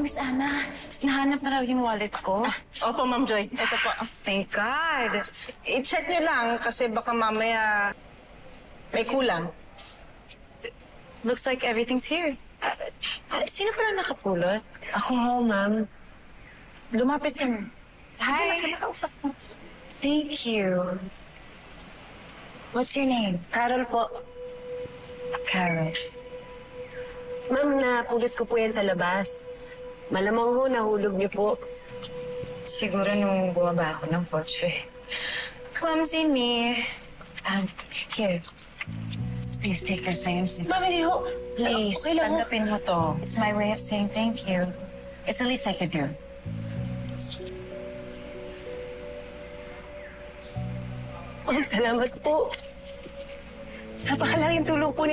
Miss Anna, nahanap na raw yung wallet ko. Opo, Ma'am Joy. Ito po. Thank God. I-check nyo lang kasi baka mamaya may kulang. Looks like everything's here. Sino pa lang nakapulot? Ako ho, ma'am. Lumapit ka na. Hi. Nakausap mo. Thank you. What's your name? Carol po. Carol. Ma'am, napulot ko po yan sa labas. Malamang ho, nahulog niyo po. Siguro nung bumaba ako ng kotse. Clumsy me. Here. Please take your science. Ma'am, hindi ho. Please, Okay lang ho. tanggapin mo to. It's my way of saying thank you. It's the least I could do. Ma'am, salamat po. Napakalaking tulong po